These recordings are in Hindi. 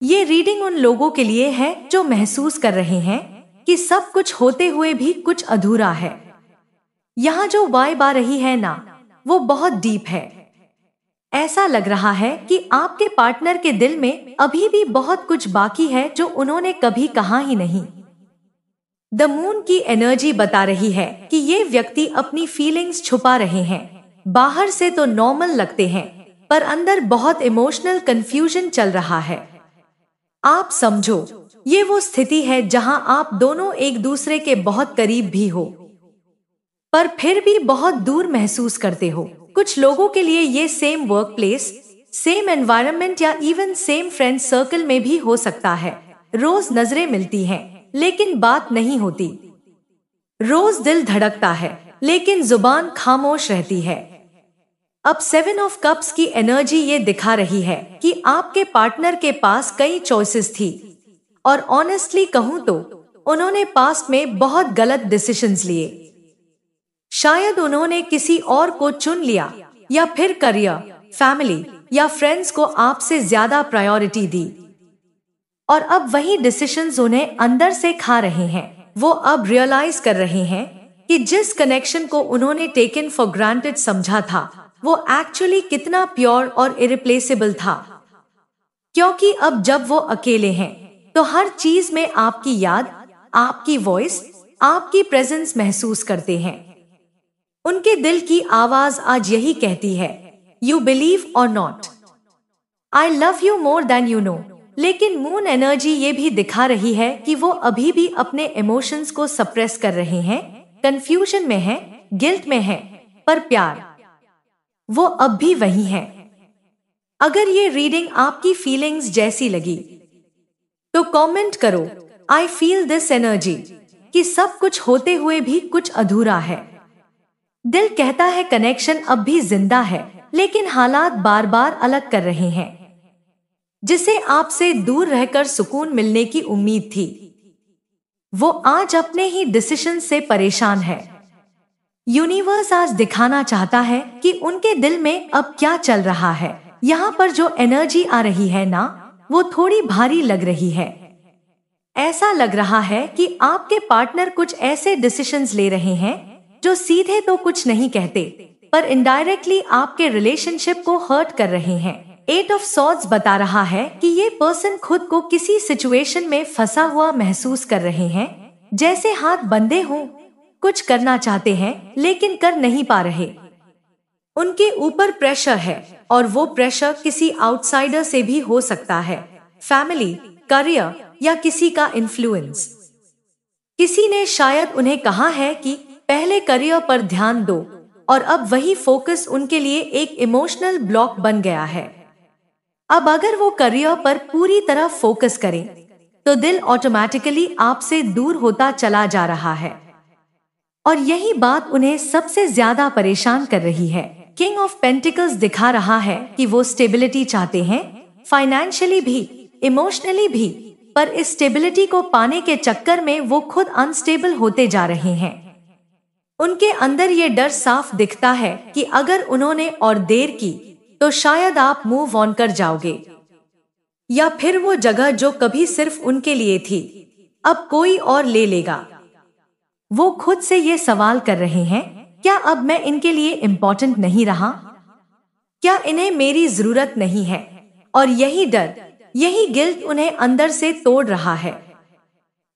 ये रीडिंग उन लोगों के लिए है जो महसूस कर रहे हैं कि सब कुछ होते हुए भी कुछ अधूरा है। यहाँ जो वाइब आ रही है ना, वो बहुत डीप है। ऐसा लग रहा है कि आपके पार्टनर के दिल में अभी भी बहुत कुछ बाकी है जो उन्होंने कभी कहा ही नहीं। द मून की एनर्जी बता रही है कि ये व्यक्ति अपनी फीलिंग्स छुपा रहे हैं। बाहर से तो नॉर्मल लगते हैं, पर अंदर बहुत इमोशनल कंफ्यूजन चल रहा है। आप समझो, ये वो स्थिति है जहां आप दोनों एक दूसरे के बहुत करीब भी हो, पर फिर भी बहुत दूर महसूस करते हो। कुछ लोगों के लिए ये same work place, same environment या इवन सेम फ्रेंड सर्कल में भी हो सकता है। रोज नजरें मिलती हैं, लेकिन बात नहीं होती। रोज दिल धड़कता है, लेकिन जुबान खामोश रहती है। अब 7 ऑफ कप्स की एनर्जी ये दिखा रही है कि आपके पार्टनर के पास कई चॉइसेस थी, और ऑनेस्टली कहूं तो उन्होंने पास्ट में बहुत गलत डिसीजंस लिए। शायद उन्होंने किसी और को चुन लिया, या फिर करियर, फैमिली या फ्रेंड्स को आपसे ज्यादा प्रायोरिटी दी, और अब वही डिसीजंस उन्हें अंदर से खा रहे हैं। वो अब रियलाइज कर रहे हैं कि जिस कनेक्शन को उन्होंने टेकन फॉर ग्रांटेड समझा था, वो एक्चुअली कितना प्योर और इरिप्लेसेबल था। क्योंकि अब जब वो अकेले हैं, तो हर चीज में आपकी याद, आपकी वॉइस, आपकी प्रेजेंस महसूस करते हैं। उनके दिल की आवाज आज यही कहती है, यू बिलीव और not, I love you more than you know. लेकिन मून एनर्जी ये भी दिखा रही है कि वो अभी भी अपने इमोशंस को सप्रेस कर रहे हैं, कंफ्यूजन में है, गिल्ट में है, पर प्यार वो अब भी वही है। अगर ये रीडिंग आपकी फीलिंग्स जैसी लगी, तो कमेंट करो, आई फील दिस एनर्जी, कि सब कुछ होते हुए भी कुछ अधूरा है। दिल कहता है कनेक्शन अब भी जिंदा है, लेकिन हालात बार बार अलग कर रहे हैं। जिसे आपसे दूर रहकर सुकून मिलने की उम्मीद थी, वो आज अपने ही डिसीजन से परेशान है। यूनिवर्स आज दिखाना चाहता है कि उनके दिल में अब क्या चल रहा है। यहाँ पर जो एनर्जी आ रही है ना, वो थोड़ी भारी लग रही है। ऐसा लग रहा है कि आपके पार्टनर कुछ ऐसे डिसीजंस ले रहे हैं जो सीधे तो कुछ नहीं कहते, पर इनडायरेक्टली आपके रिलेशनशिप को हर्ट कर रहे हैं। 8 ऑफ सॉर्ड्स बता रहा है कि ये पर्सन खुद को किसी सिचुएशन में फंसा हुआ महसूस कर रहे हैं, जैसे हाथ बंधे हों, कुछ करना चाहते हैं लेकिन कर नहीं पा रहे। उनके ऊपर प्रेशर है, और वो प्रेशर किसी आउटसाइडर से भी हो सकता है, फैमिली, करियर या किसी का इन्फ्लुएंस। किसी ने शायद उन्हें कहा है कि पहले करियर पर ध्यान दो, और अब वही फोकस उनके लिए एक इमोशनल ब्लॉक बन गया है। अब अगर वो करियर पर पूरी तरह फोकस करें, तो दिल ऑटोमेटिकली आपसे दूर होता चला जा रहा है, और यही बात उन्हें सबसे ज्यादा परेशान कर रही है। किंग ऑफ पेंटिकल्स दिखा रहा है कि वो स्टेबिलिटी चाहते हैं, फाइनेंशियली भी, इमोशनली भी, पर इस स्टेबिलिटी को पाने के चक्कर में वो खुद अनस्टेबल होते जा रहे हैं। उनके अंदर ये डर साफ दिखता है कि अगर उन्होंने और देर की, तो शायद आप मूव ऑन कर जाओगे, या फिर वो जगह जो कभी सिर्फ उनके लिए थी, अब कोई और ले लेगा। वो खुद से ये सवाल कर रहे हैं, क्या अब मैं इनके लिए इम्पोर्टेंट नहीं रहा? क्या इन्हें मेरी जरूरत नहीं है? और यही डर, यही गिल्ट उन्हें अंदर से तोड़ रहा है।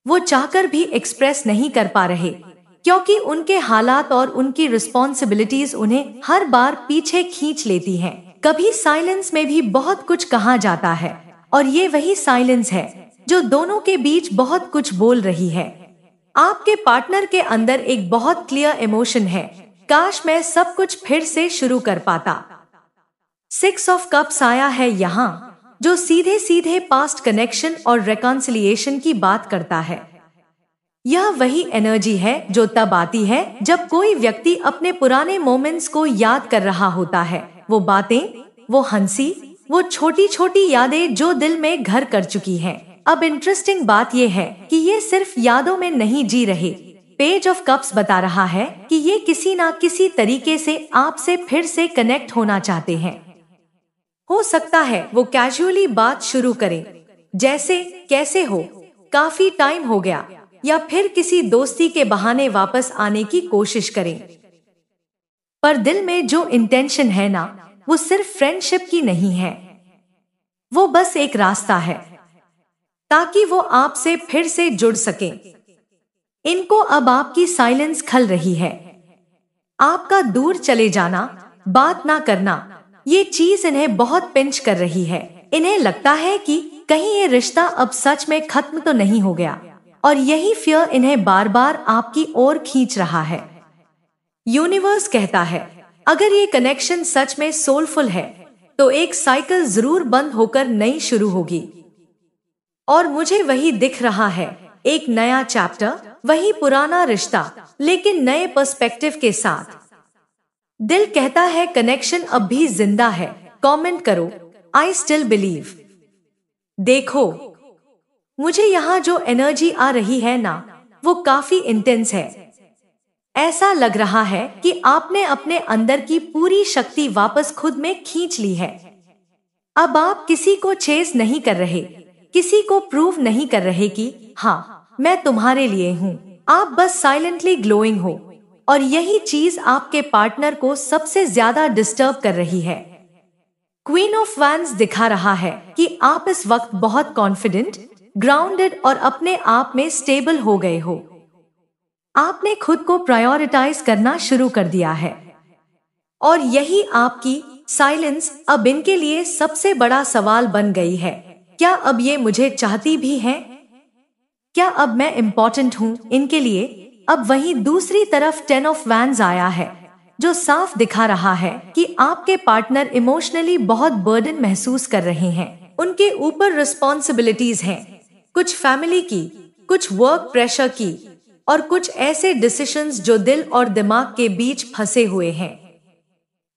वो चाहकर भी एक्सप्रेस नहीं कर पा रहे, क्योंकि उनके हालात और उनकी रिस्पॉन्सिबिलिटीज उन्हें हर बार पीछे खींच लेती हैं। कभी साइलेंस में भी बहुत कुछ कहा जाता है, और ये वही साइलेंस है जो दोनों के बीच बहुत कुछ बोल रही है। आपके पार्टनर के अंदर एक बहुत क्लियर इमोशन है, काश मैं सब कुछ फिर से शुरू कर पाता। 6 ऑफ कप्स आया है यहाँ, जो सीधे सीधे पास्ट कनेक्शन और रेकॉन्सिलिएशन की बात करता है। यह वही एनर्जी है जो तब आती है जब कोई व्यक्ति अपने पुराने मोमेंट्स को याद कर रहा होता है। वो बातें, वो हंसी, वो छोटी छोटी यादें जो दिल में घर कर चुकी हैं। अब इंटरेस्टिंग बात यह है कि ये सिर्फ यादों में नहीं जी रहे। पेज ऑफ कप्स बता रहा है कि ये किसी ना किसी तरीके से आपसे फिर से कनेक्ट होना चाहते हैं। हो सकता है वो कैजुअली बात शुरू करें, जैसे कैसे हो, काफी टाइम हो गया, या फिर किसी दोस्ती के बहाने वापस आने की कोशिश करें। पर दिल में जो इंटेंशन है ना, वो सिर्फ फ्रेंडशिप की नहीं है, वो बस एक रास्ता है ताकि वो आपसे फिर से जुड़ सके। इनको अब आपकी साइलेंस खल रही है, आपका दूर चले जाना, बात ना करना, ये चीज इन्हें बहुत पिंच कर रही है। इन्हें लगता है कि कहीं ये रिश्ता अब सच में खत्म तो नहीं हो गया, और यही फियर इन्हें बार बार आपकी ओर खींच रहा है। यूनिवर्स कहता है, अगर ये कनेक्शन सच में सोलफुल है तो एक साइकिल जरूर बंद होकर नई शुरू होगी। और मुझे वही दिख रहा है, एक नया चैप्टर, वही पुराना रिश्ता, लेकिन नए पर्सपेक्टिव के साथ। दिल कहता है कनेक्शन अब भी जिंदा है। कमेंट करो, आई स्टिल बिलीव। देखो, मुझे यहाँ जो एनर्जी आ रही है ना, वो काफी इंटेंस है। ऐसा लग रहा है कि आपने अपने अंदर की पूरी शक्ति वापस खुद में खींच ली है। अब आप किसी को चेस नहीं कर रहे, किसी को प्रूव नहीं कर रहे कि हाँ, मैं तुम्हारे लिए हूँ। आप बस साइलेंटली ग्लोइंग हो, और यही चीज आपके पार्टनर को सबसे ज्यादा डिस्टर्ब कर रही है। क्वीन ऑफ वैंड्स दिखा रहा है कि आप इस वक्त बहुत कॉन्फिडेंट, ग्राउंडेड और अपने आप में स्टेबल हो गए हो। आपने खुद को प्रायोरिटाइज करना शुरू कर दिया है, और यही आपकी साइलेंस अब इनके लिए सबसे बड़ा सवाल बन गई है। क्या अब ये मुझे चाहती भी है? क्या अब मैं इम्पोर्टेंट हूँ इनके लिए? अब वहीं दूसरी तरफ 10 ऑफ वैंड्स आया है, जो साफ दिखा रहा है कि आपके पार्टनर इमोशनली बहुत बर्डन महसूस कर रहे हैं। उनके ऊपर रिस्पॉन्सिबिलिटीज हैं, कुछ फैमिली की, कुछ वर्क प्रेशर की, और कुछ ऐसे डिसीजंस जो दिल और दिमाग के बीच फंसे हुए हैं।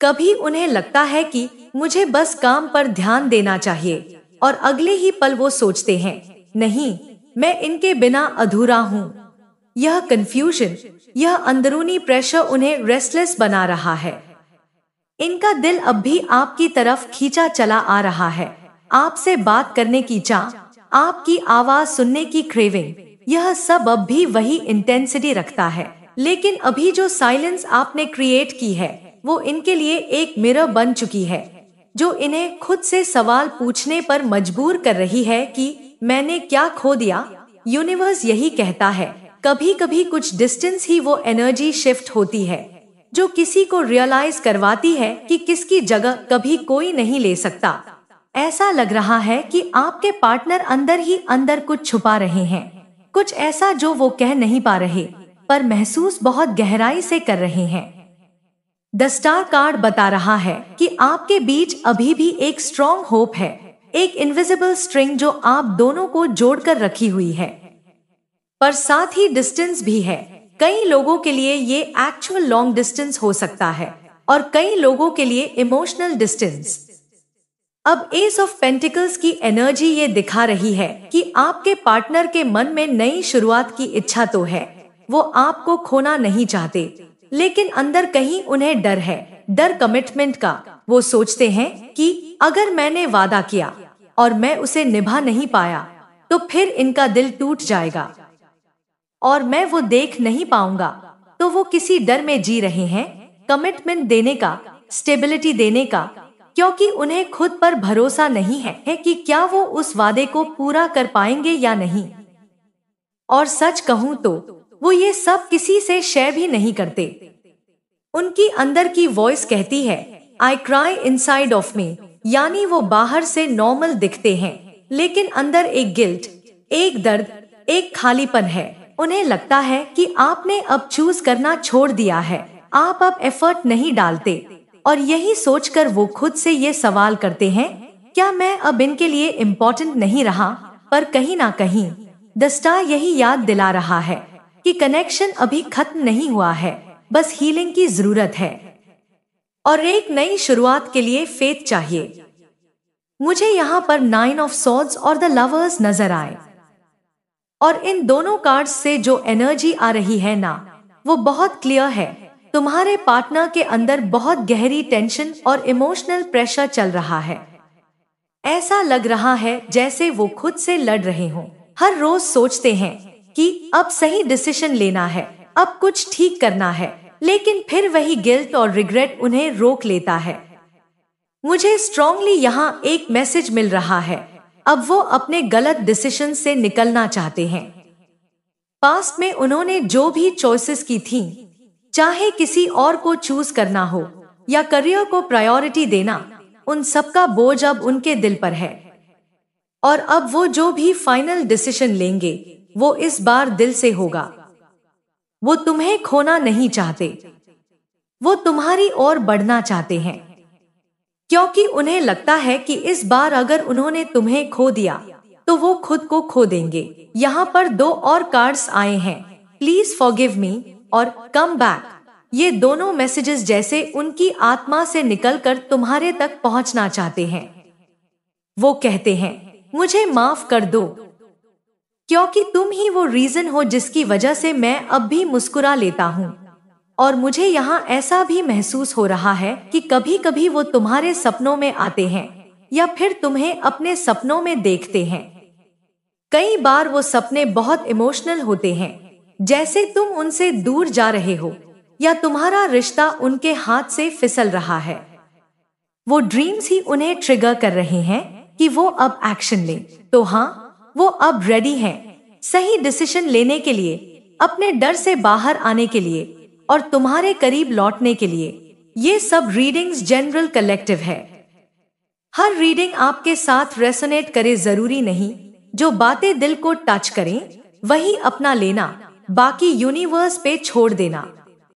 कभी उन्हें लगता है कि मुझे बस काम पर ध्यान देना चाहिए, और अगले ही पल वो सोचते हैं, नहीं, मैं इनके बिना अधूरा हूँ। यह कंफ्यूजन, यह अंदरूनी प्रेशर उन्हें रेस्टलेस बना रहा है। इनका दिल अब भी आपकी तरफ खींचा चला आ रहा है, आपसे बात करने की चाह, आपकी आवाज सुनने की क्रेविंग, यह सब अब भी वही इंटेंसिटी रखता है। लेकिन अभी जो साइलेंस आपने क्रिएट की है, वो इनके लिए एक मिरर बन चुकी है, जो इन्हें खुद से सवाल पूछने पर मजबूर कर रही है कि मैंने क्या खो दिया। यूनिवर्स यही कहता है, कभी कभी कुछ डिस्टेंस ही वो एनर्जी शिफ्ट होती है जो किसी को रियलाइज करवाती है कि किसकी जगह कभी कोई नहीं ले सकता। ऐसा लग रहा है कि आपके पार्टनर अंदर ही अंदर कुछ छुपा रहे हैं, कुछ ऐसा जो वो कह नहीं पा रहे, पर महसूस बहुत गहराई से कर रहे हैं। द स्टार कार्ड बता रहा है कि आपके बीच अभी भी एक स्ट्रॉन्ग होप है, एक इनविजिबल स्ट्रिंग जो आप दोनों को जोड़कर रखी हुई है। पर साथ ही डिस्टेंस भी है। कई लोगों के लिए ये एक्चुअल लॉन्ग डिस्टेंस हो सकता है, और कई लोगों के लिए इमोशनल डिस्टेंस। अब एस ऑफ पेंटिकल्स की एनर्जी ये दिखा रही है कि आपके पार्टनर के मन में नई शुरुआत की इच्छा तो है, वो आपको खोना नहीं चाहते, लेकिन अंदर कहीं उन्हें डर है, डर कमिटमेंट का। वो सोचते हैं कि अगर मैंने वादा किया और मैं उसे निभा नहीं पाया, तो फिर इनका दिल टूट जाएगा और मैं वो देख नहीं पाऊंगा। तो वो किसी डर में जी रहे हैं, कमिटमेंट देने का, स्टेबिलिटी देने का, क्योंकि उन्हें खुद पर भरोसा नहीं है कि क्या वो उस वादे को पूरा कर पाएंगे या नहीं। और सच कहूं तो वो ये सब किसी से शेयर भी नहीं करते। उनकी अंदर की वॉइस कहती है, I cry inside of me, यानी वो बाहर से नॉर्मल दिखते हैं, लेकिन अंदर एक गिल्ट, एक दर्द, एक खालीपन है। उन्हें लगता है कि आपने अब चूज करना छोड़ दिया है, आप अब एफर्ट नहीं डालते, और यही सोचकर वो खुद से ये सवाल करते हैं, क्या मैं अब इनके लिए इम्पोर्टेंट नहीं रहा? पर कहीं ना कहीं द स्टार यही याद दिला रहा है कि कनेक्शन अभी खत्म नहीं हुआ है, बस हीलिंग की जरूरत है, और एक नई शुरुआत के लिए फेथ चाहिए। मुझे यहाँ पर 9 ऑफ सॉर्ड्स और द लवर्स नजर आए, और इन दोनों कार्ड्स से जो एनर्जी आ रही है ना, वो बहुत क्लियर है। तुम्हारे पार्टनर के अंदर बहुत गहरी टेंशन और इमोशनल प्रेशर चल रहा है। ऐसा लग रहा है जैसे वो खुद से लड़ रहे हों। हर रोज सोचते हैं कि अब सही डिसीजन लेना है, अब कुछ ठीक करना है, लेकिन फिर वही गिल्ट और रिग्रेट उन्हें रोक लेता है। मुझे स्ट्रांगली यहाँ एक मैसेज मिल रहा है, अब वो अपने गलत डिसीजन से निकलना चाहते हैं। पास्ट में उन्होंने जो भी चॉइसेस की थी, चाहे किसी और को चूज करना हो या करियर को प्रायोरिटी देना, उन सबका बोझ अब उनके दिल पर है। और अब वो जो भी फाइनल डिसीजन लेंगे वो इस बार दिल से होगा। वो तुम्हें खोना नहीं चाहते, वो तुम्हारी ओर बढ़ना चाहते हैं, क्योंकि उन्हें लगता है कि इस बार अगर उन्होंने तुम्हें खो दिया तो वो खुद को खो देंगे। यहाँ पर 2 और कार्ड्स आए हैं, प्लीज फॉरगिव मी और कम बैक। ये दोनों मैसेजेस जैसे उनकी आत्मा से निकलकर तुम्हारे तक पहुंचना चाहते हैं। वो कहते हैं, मुझे माफ कर दो, क्योंकि तुम ही वो रीजन हो जिसकी वजह से मैं अब भी मुस्कुरा लेता हूँ। और मुझे यहाँ ऐसा भी महसूस हो रहा है कि कभी कभी वो तुम्हारे सपनों में आते हैं या फिर तुम्हें अपने सपनों में देखते हैं। कई बार वो सपने बहुत इमोशनल होते हैं, जैसे तुम उनसे दूर जा रहे हो या तुम्हारा रिश्ता उनके हाथ से फिसल रहा है। वो ड्रीम्स ही उन्हें ट्रिगर कर रहे हैं कि वो अब एक्शन लें। तो हाँ, वो अब रेडी हैं सही डिसीजन लेने के लिए, अपने डर से बाहर आने के लिए और तुम्हारे करीब लौटने के लिए। ये सब रीडिंग्स जनरल कलेक्टिव है। हर रीडिंग आपके साथ रेसोनेट करे जरूरी नहीं। जो बातें दिल को टच करें वही अपना लेना, बाकी यूनिवर्स पे छोड़ देना।